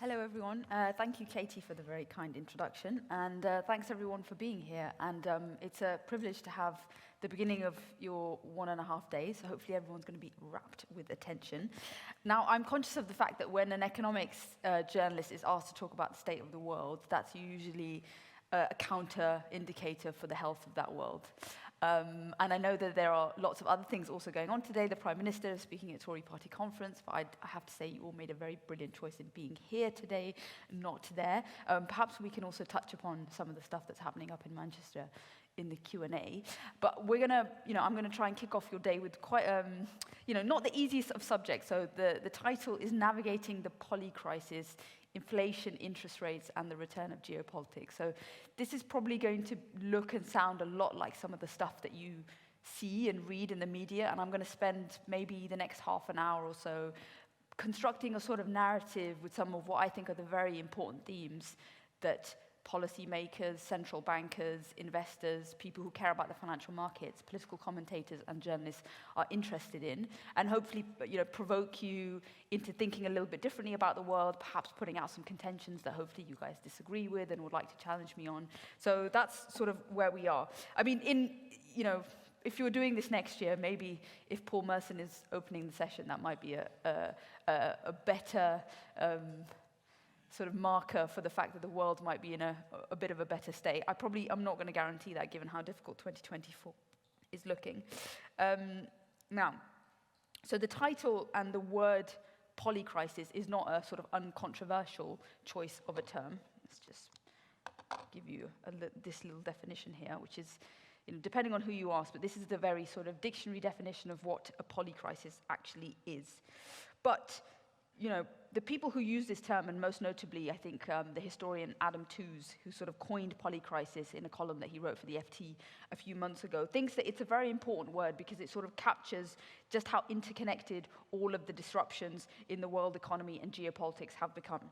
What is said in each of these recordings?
Hello, everyone. Thank you, Katie, for the very kind introduction, and thanks, everyone, for being here. And it's a privilege to have the beginning of your 1.5 days, so hopefully everyone's going to be rapt with attention. Now, I'm conscious of the fact that when an economics journalist is asked to talk about the state of the world, that's usually a counter indicator for the health of that world. And I know that there are lots of other things also going on today. The Prime Minister is speaking at Tory Party conference, but I have to say you all made a very brilliant choice in being here today, not there. Perhaps we can also touch upon some of the stuff that's happening up in Manchester in the Q&A. But we're gonna, I'm gonna try and kick off your day with quite, not the easiest of subjects. So the title is Navigating the Polycrisis, Inflation, Interest Rates, and the Return of Geopolitics. So this is probably going to look and sound a lot like some of the stuff that you see and read in the media, and I'm going to spend maybe the next half an hour or so constructing a sort of narrative with some of what I think are the very important themes that policymakers, central bankers, investors, people who care about the financial markets, political commentators, and journalists are interested in, and hopefully, provoke you into thinking a little bit differently about the world, perhaps putting out some contentions that hopefully you guys disagree with and would like to challenge me on. So that's sort of where we are. I mean, if you were doing this next year, maybe if Paul Merson is opening the session, that might be a better sort of marker for the fact that the world might be in a bit of a better state. I'm not going to guarantee that given how difficult 2024 is looking. Now, so the title and the word polycrisis is not a sort of uncontroversial choice of a term. Let's just give you this little definition here, which is, depending on who you ask, but this is the very sort of dictionary definition of what a polycrisis actually is. But the people who use this term, and most notably, I think, the historian Adam Tooze, who sort of coined polycrisis in a column that he wrote for the FT a few months ago, thinks that it's a very important word because it sort of captures just how interconnected all of the disruptions in the world economy and geopolitics have become.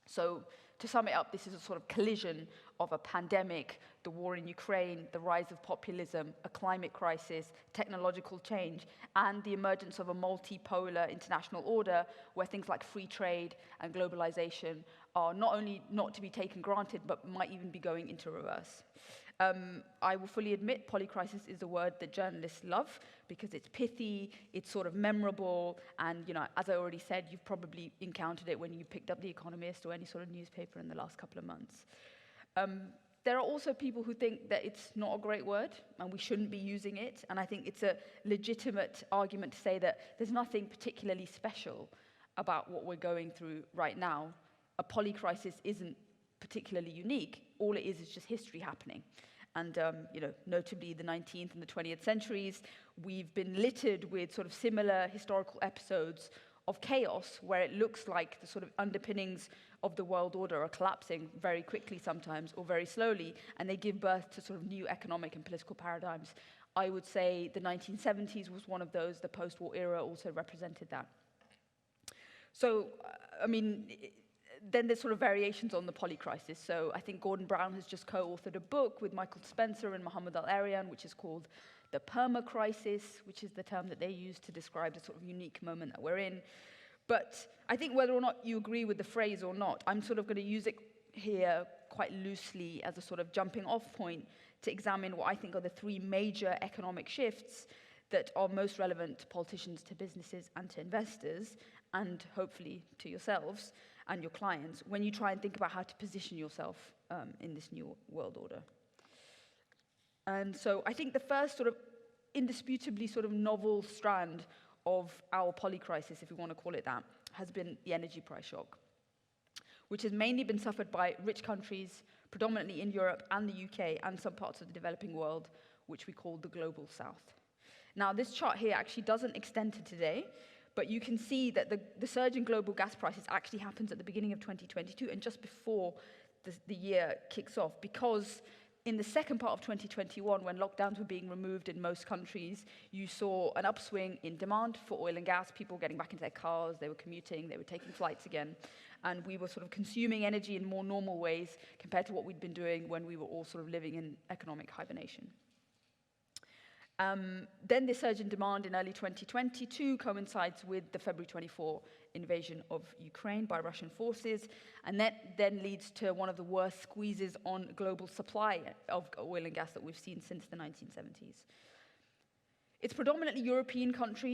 So, to sum it up, this is a sort of collision of a pandemic, the war in Ukraine, the rise of populism, a climate crisis, technological change, and the emergence of a multipolar international order where things like free trade and globalization are not only not to be taken granted, but might even be going into reverse. I will fully admit polycrisis is a word that journalists love because it's pithy, it's sort of memorable, and as I already said, you've probably encountered it when you picked up The Economist or any sort of newspaper in the last couple of months. There are also people who think that it's not a great word and we shouldn't be using it, and I think it's a legitimate argument to say that there's nothing particularly special about what we're going through right now. A polycrisis isn't particularly unique. All it is just history happening. And, notably the 19th and the 20th centuries, we've been littered with sort of similar historical episodes of chaos where it looks like the sort of underpinnings of the world order are collapsing very quickly sometimes or very slowly, and they give birth to sort of new economic and political paradigms. I would say the 1970s was one of those. The post-war era also represented that. So, then there's sort of variations on the polycrisis. So I think Gordon Brown has just co-authored a book with Michael Spencer and Mohammed Al-Arian, which is called The Perma-Crisis, which is the term that they use to describe the sort of unique moment that we're in. But I think whether or not you agree with the phrase or not, I'm sort of going to use it here quite loosely as a sort of jumping off point to examine what I think are the three major economic shifts that are most relevant to politicians, to businesses, and to investors, and hopefully to yourselves and your clients when you try and think about how to position yourself in this new world order. And so I think the first sort of indisputably sort of novel strand of our polycrisis, if we want to call it that, has been the energy price shock, which has mainly been suffered by rich countries, predominantly in Europe and the UK and some parts of the developing world, which we call the global south. Now, this chart here actually doesn't extend to today, but you can see that the surge in global gas prices actually happens at the beginning of 2022 and just before the year kicks off, because in the second part of 2021, when lockdowns were being removed in most countries, you saw an upswing in demand for oil and gas, people getting back into their cars, they were commuting, they were taking flights again, and we were sort of consuming energy in more normal ways compared to what we'd been doing when we were all sort of living in economic hibernation. Then the surge in demand in early 2022 coincides with the February 24 invasion of Ukraine by Russian forces, and that then leads to one of the worst squeezes on global supply of oil and gas that we've seen since the 1970s. It's predominantly European countries